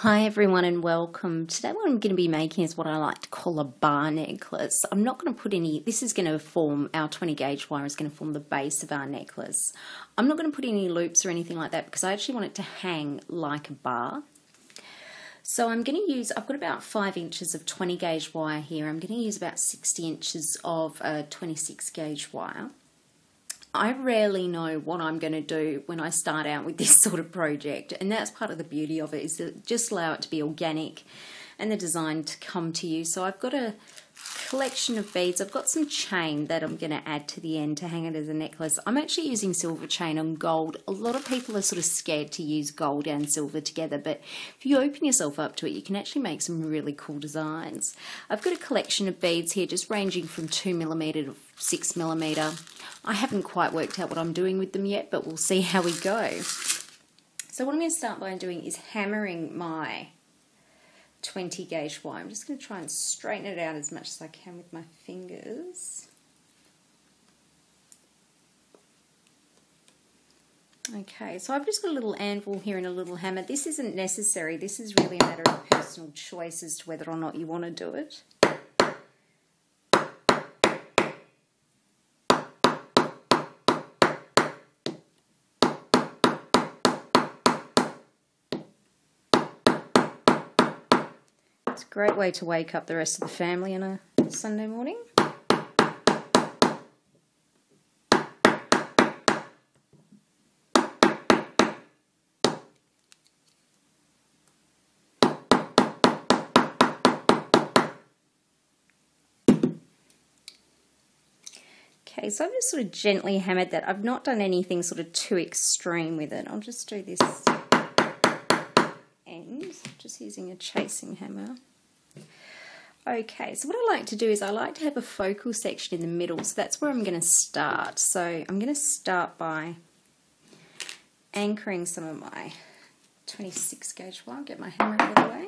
Hi everyone and welcome. Today what I'm going to be making is what I like to call a bar necklace. I'm not going to put any, this is going to form, our 20 gauge wire is going to form the base of our necklace. I'm not going to put any loops or anything like that because I actually want it to hang like a bar. So I'm going to use, I've got about 5 inches of 20 gauge wire here. I'm going to use about 60 inches of 26 gauge wire. I rarely know what I'm going to do when I start out with this sort of project, and that's part of the beauty of it, is to just allow it to be organic and the design to come to you. So I've got a collection of beads. I've got some chain that I'm going to add to the end to hang it as a necklace. I'm actually using silver chain and gold. A lot of people are sort of scared to use gold and silver together, but if you open yourself up to it, you can actually make some really cool designs. I've got a collection of beads here just ranging from 2mm to 6mm. I haven't quite worked out what I'm doing with them yet, but we'll see how we go. So what I'm going to start by doing is hammering my 20 gauge wire. I'm just going to try and straighten it out as much as I can with my fingers. Okay, so I've just got a little anvil here and a little hammer. This isn't necessary. This is really a matter of personal choice as to whether or not you want to do it. It's a great way to wake up the rest of the family on a Sunday morning. Okay, so I've just sort of gently hammered that. I've not done anything sort of too extreme with it. I'll just do this end, just using a chasing hammer. Okay, so what I like to do is I like to have a focal section in the middle, so that's where I'm going to start. So I'm going to start by anchoring some of my 26 gauge wire, get my hammer out of the way,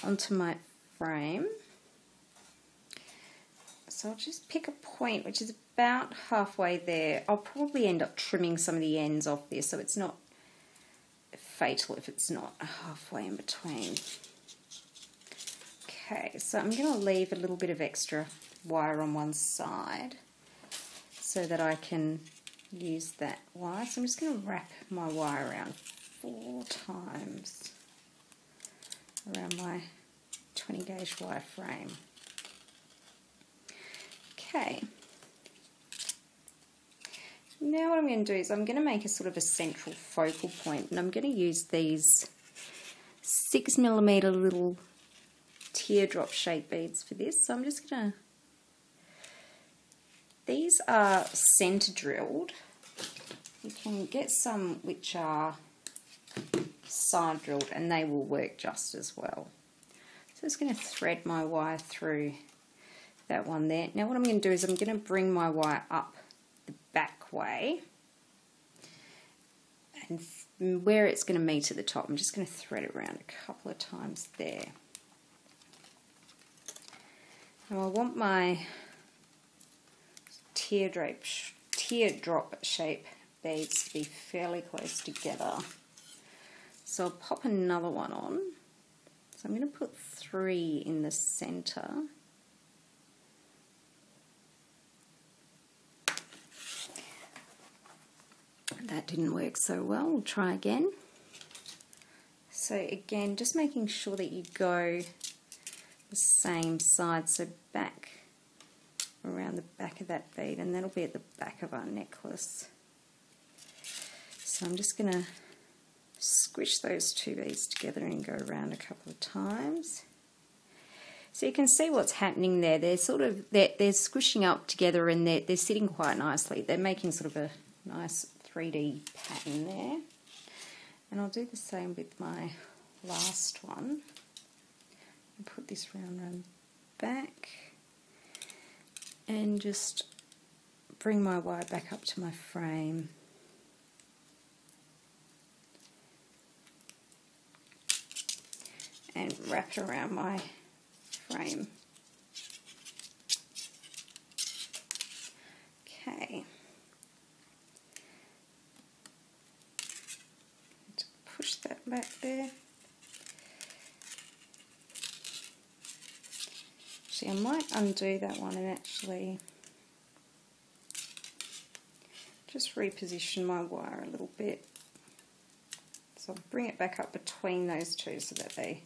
onto my frame. So I'll just pick a point which is about halfway there. I'll probably end up trimming some of the ends off this, so it's not fatal if it's not halfway in between. Okay, so I'm going to leave a little bit of extra wire on one side so that I can use that wire. So I'm just going to wrap my wire around 4 times around my 20 gauge wire frame. Okay. Now what I'm going to do is I'm going to make a sort of a central focal point, and I'm going to use these 6mm little teardrop-shaped beads for this. So I'm just going to, these are center drilled. You can get some which are side drilled and they will work just as well. So I'm just going to thread my wire through that one there. Now what I'm going to do is I'm going to bring my wire up the back way, and where it's going to meet at the top, I'm just going to thread it around a couple of times there. Now I want my teardrop-shaped beads to be fairly close together. So I'll pop another one on. So I'm going to put 3 in the center. That didn't work so well. We'll try again. So again, just making sure that you go the same side, so back around the back of that bead, and that'll be at the back of our necklace. So I'm just going to squish those 2 beads together and go around a couple of times. So you can see what's happening there. They're sort of they're squishing up together, and they're sitting quite nicely. They're making sort of a nice 3D pattern there. And I'll do the same with my last one. And put this round the back and just bring my wire back up to my frame. And wrap it around my frame. Okay. Push that back there. Actually, I might undo that one and actually just reposition my wire a little bit. So I'll bring it back up between those two so that they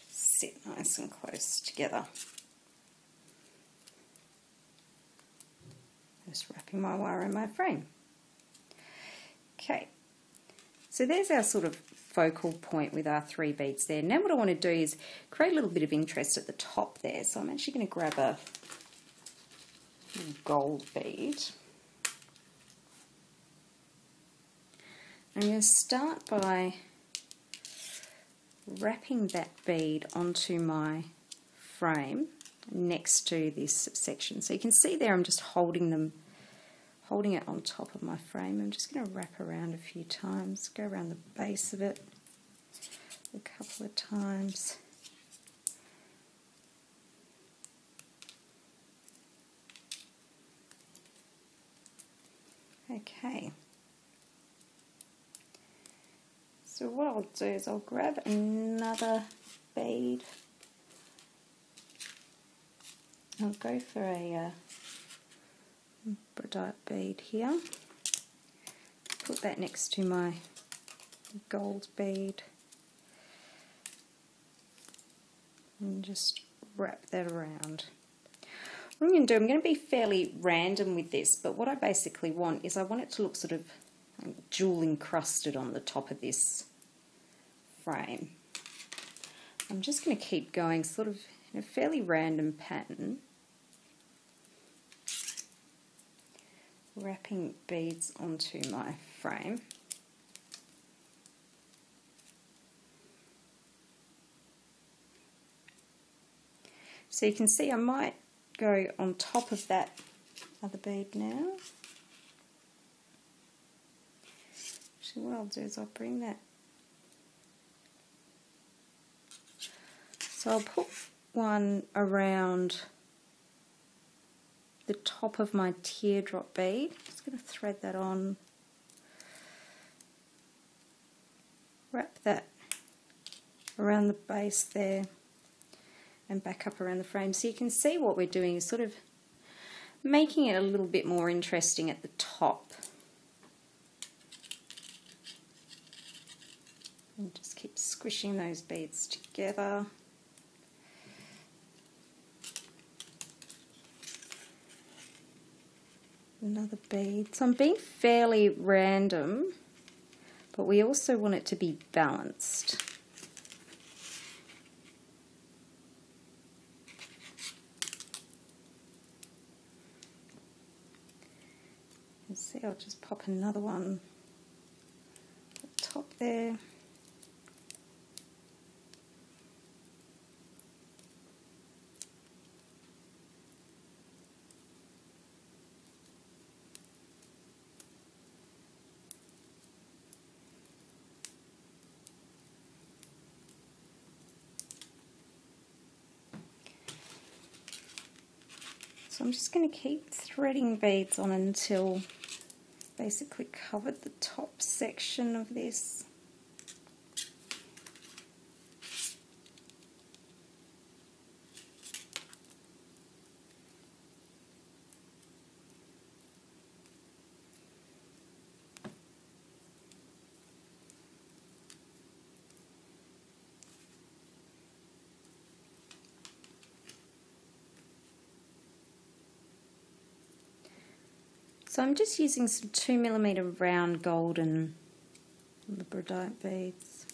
sit nice and close together. Just wrapping my wire in my frame. Okay, so there's our sort of focal point with our 3 beads there. Now what I want to do is create a little bit of interest at the top there. So I'm actually going to grab a gold bead. I'm going to start by wrapping that bead onto my frame next to this section. So you can see there I'm just holding it on top of my frame. I'm just going to wrap around a few times, go around the base of it a couple of times. Okay. So what I'll do is I'll grab another bead. I'll go for a Bradite bead here. Put that next to my gold bead and just wrap that around. What I'm going to do, I'm going to be fairly random with this, but what I basically want is I want it to look sort of jewel encrusted on the top of this frame. I'm just going to keep going sort of in a fairly random pattern, wrapping beads onto my frame. So you can see I might go on top of that other bead now. Actually what I'll do is I'll bring that, so I'll put one around the top of my teardrop bead. Just going to thread that on, wrap that around the base there and back up around the frame. So you can see what we're doing is sort of making it a little bit more interesting at the top. And just keep squishing those beads together. Another bead. So I'm being fairly random, but we also want it to be balanced. You see, I'll just pop another one at the top there. So I'm just going to keep threading beads on until basically covered the top section of this. So I'm just using some 2mm round golden Bradite beads.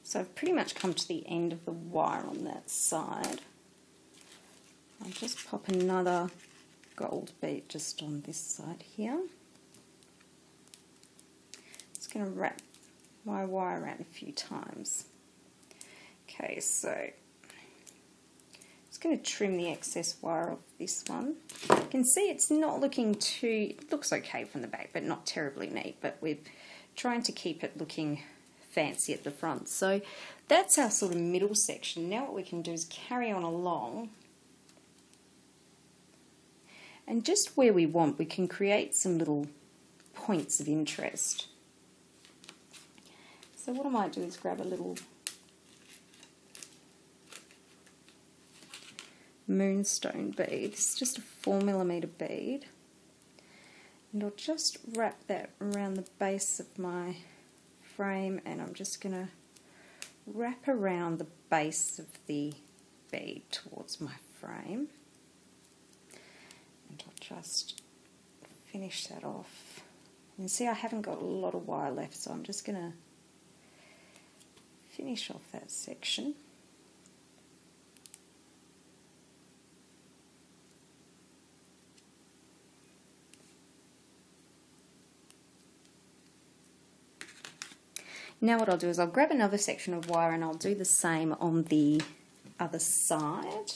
So I've pretty much come to the end of the wire on that side. I'll just pop another gold bead just on this side here. Just going to wrap my wire around a few times. Okay, so just just going to trim the excess wire off this one. You can see it's not looking too, it looks okay from the back, but not terribly neat, but we're trying to keep it looking fancy at the front. So that's our sort of middle section. Now what we can do is carry on along, and just where we want we can create some little points of interest. So what I might do is grab a little Moonstone bead. This is just a 4mm bead, and I'll just wrap that around the base of my frame, and I'm just going to wrap around the base of the bead towards my frame, and I'll just finish that off. You can see I haven't got a lot of wire left, so I'm just going to finish off that section. Now what I'll do is I'll grab another section of wire and I'll do the same on the other side.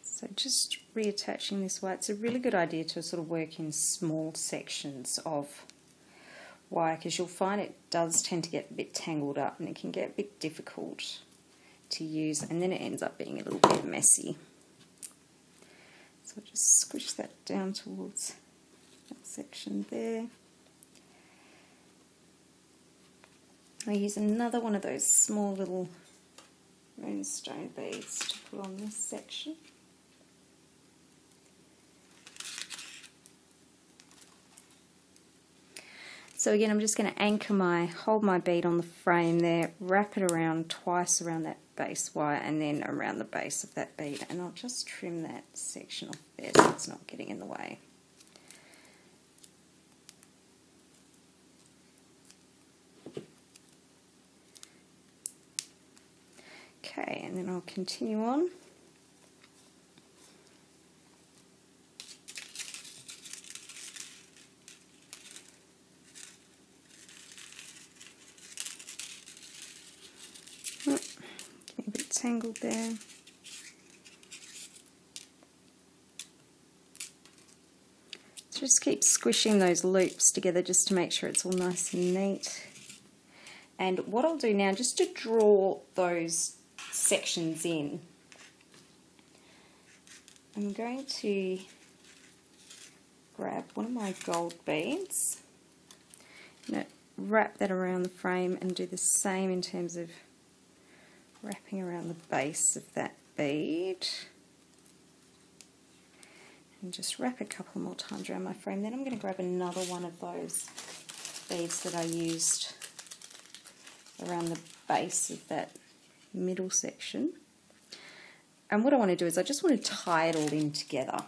So just reattaching this wire. It's a really good idea to sort of work in small sections of wire, because you'll find it does tend to get a bit tangled up and it can get a bit difficult to use, and then it ends up being a little bit messy. So I'll just squish that down towards that section there. I'll use another one of those small little Moonstone beads to put on this section. So again, I'm just going to hold my bead on the frame there, wrap it around twice around that base wire and then around the base of that bead, and I'll just trim that section off there so it's not getting in the way. Okay, and then I'll continue on. Tangled there. So just keep squishing those loops together just to make sure it's all nice and neat. And what I'll do now, just to draw those sections in, I'm going to grab one of my gold beads, wrap that around the frame and do the same in terms of wrapping around the base of that bead, and just wrap a couple more times around my frame. Then I'm going to grab another one of those beads that I used around the base of that middle section, and what I want to do is I just want to tie it all in together.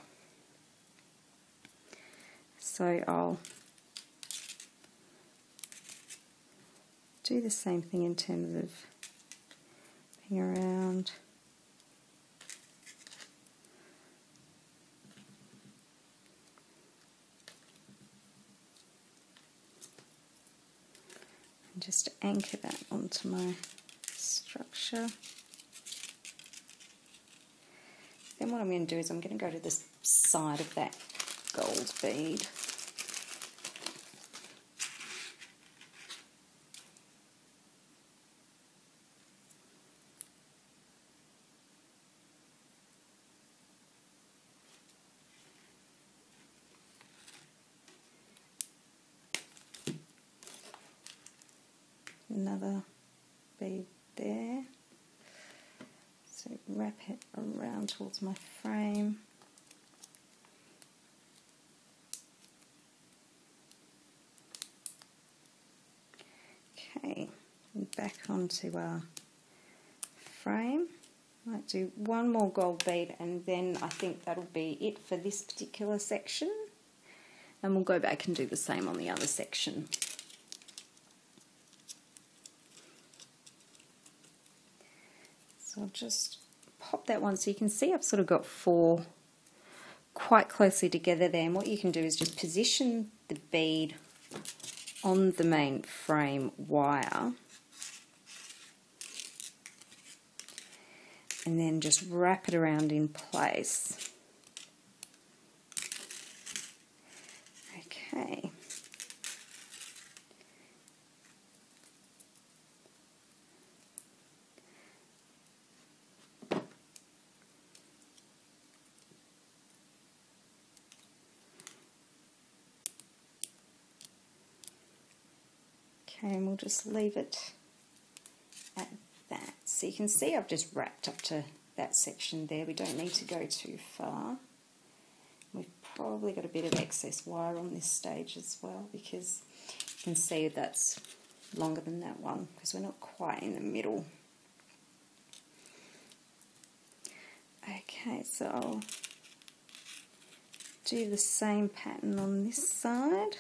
So I'll do the same thing in terms of around, and just anchor that onto my structure. Then what I'm going to do is I'm going to go to the side of that gold bead. Another bead there, so wrap it around towards my frame. Okay, and back onto our frame. I might do one more gold bead and then I think that'll be it for this particular section, and we'll go back and do the same on the other section. So I'll just pop that one, so you can see I've sort of got four quite closely together there, and what you can do is just position the bead on the main frame wire and then just wrap it around in place. Okay. Okay, and we'll just leave it at that. So you can see I've just wrapped up to that section there. We don't need to go too far. We've probably got a bit of excess wire on this stage as well, because you can see that's longer than that one because we're not quite in the middle. Okay, so I'll do the same pattern on this side.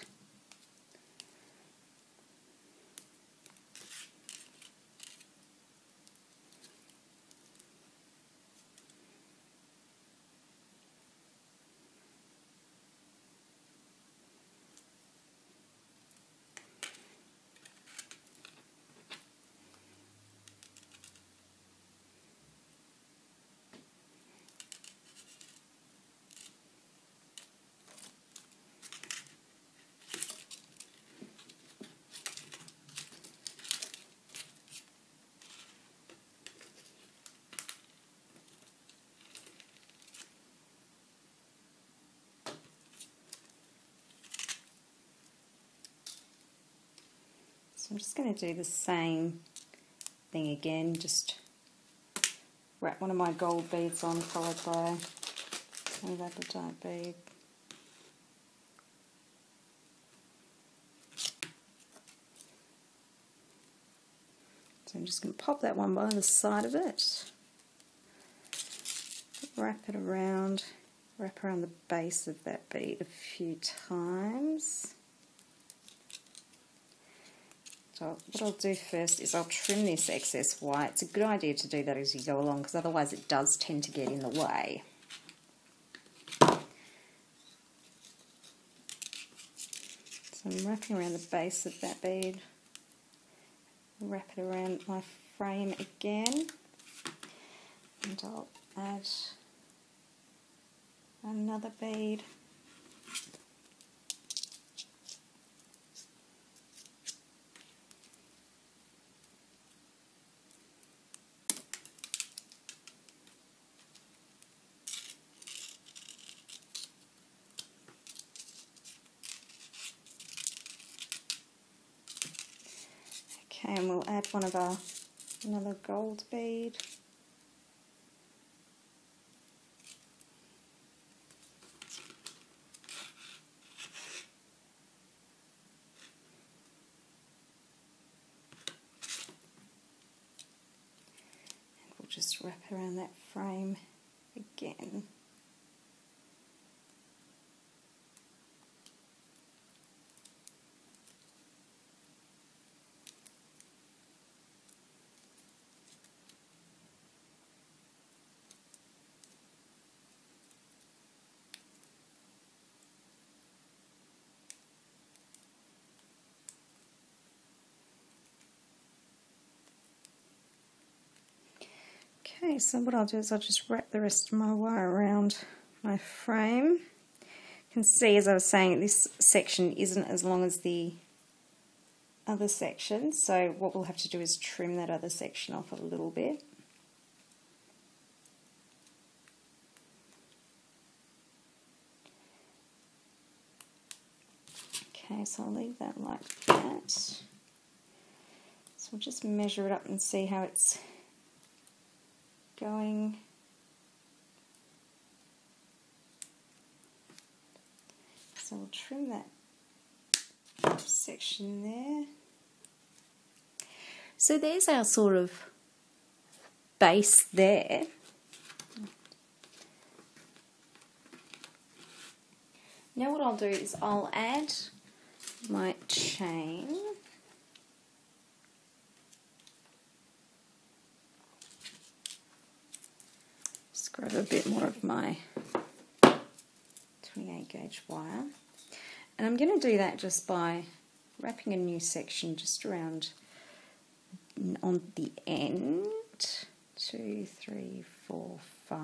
I'm just going to do the same thing again, just wrap one of my gold beads on, followed by a labradorite bead. So I'm just going to pop that one by the side of it, wrap around the base of that bead a few times. So what I'll do first is I'll trim this excess wire. It's a good idea to do that as you go along, because otherwise it does tend to get in the way. So I'm wrapping around the base of that bead, wrap it around my frame again, and I'll add another bead. Okay, and we'll add another gold bead. And we'll just wrap around that frame again. Okay, so what I'll do is I'll just wrap the rest of my wire around my frame. You can see, as I was saying, this section isn't as long as the other section, so what we'll have to do is trim that other section off a little bit. Okay, so I'll leave that like that. So we'll just measure it up and see how it's going. So we'll trim that section there. So there's our sort of base there. Now what I'll do is I'll add my chain. Just grab a bit more of my 8 gauge wire. And I'm going to do that just by wrapping a new section just around on the end. 2, 3, 4, 5,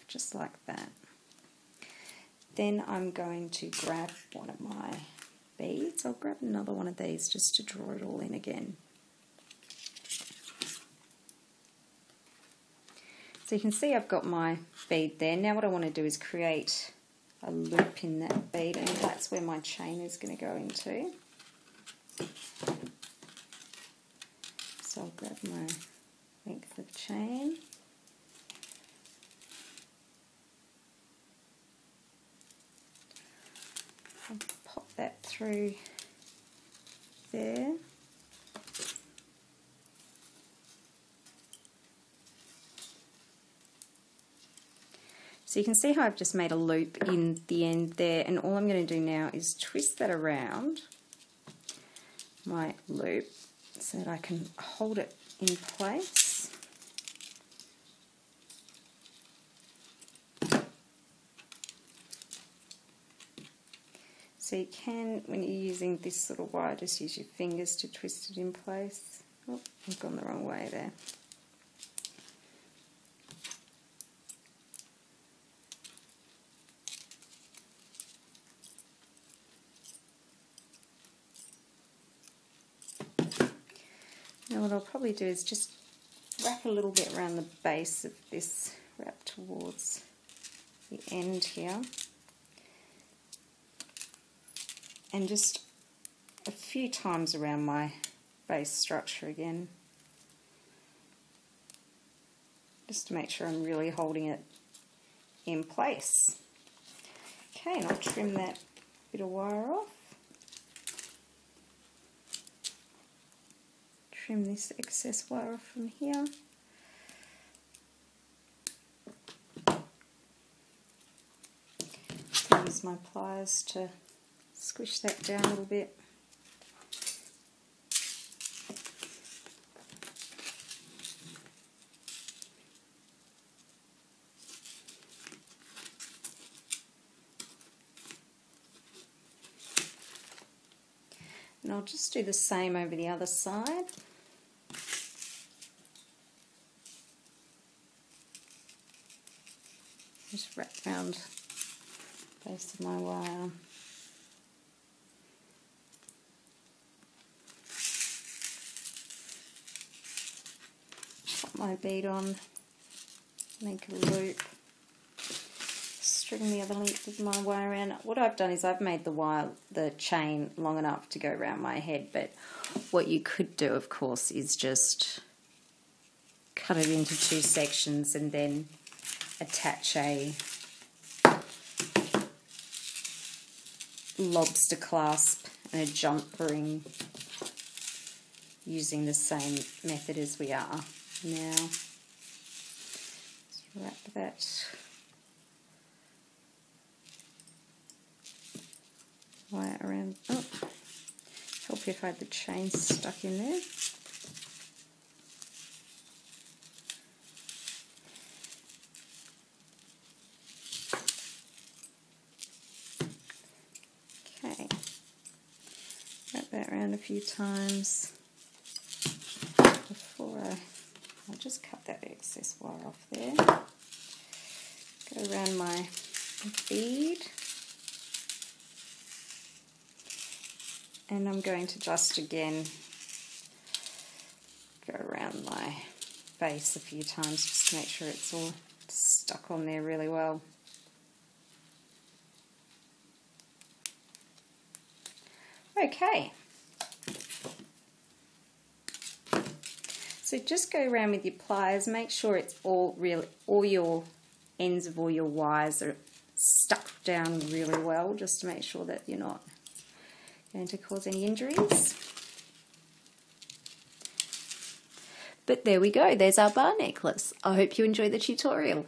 just like that. Then I'm going to grab one of my beads. I'll grab another one of these just to draw it all in again. So you can see I've got my bead there. Now what I want to do is create a loop in that bead, and that's where my chain is going to go into. So I'll grab my length of chain. I'll pop that through there. So you can see how I've just made a loop in the end there, and all I'm going to do now is twist that around my loop so that I can hold it in place. So you can, when you're using this sort of wire, just use your fingers to twist it in place. Oh, I've gone the wrong way there. Now what I'll probably do is just wrap a little bit around the base of this, wrap towards the end here, and just a few times around my base structure again, just to make sure I'm really holding it in place. Okay, and I'll trim that bit of wire off. Trim this excess wire off from here. So use my pliers to squish that down a little bit. And I'll just do the same over the other side. Just wrap around the base of my wire. Pop my bead on, make a loop, string the other length of my wire around. What I've done is I've made the chain long enough to go around my head, but what you could do, of course, is just cut it into 2 sections and then attach a lobster clasp and a jump ring using the same method as we are now. Just wrap that wire around. Oh, help you if I had the chain stuck in there. Okay, wrap that around a few times before I'll just cut that excess wire off there. Go around my bead, and I'm going to just again go around my base a few times just to make sure it's all stuck on there really well. Okay, so just go around with your pliers, make sure it's all your ends of all your wires are stuck down really well, just to make sure that you're not going to cause any injuries. But there we go, there's our bar necklace. I hope you enjoyed the tutorial.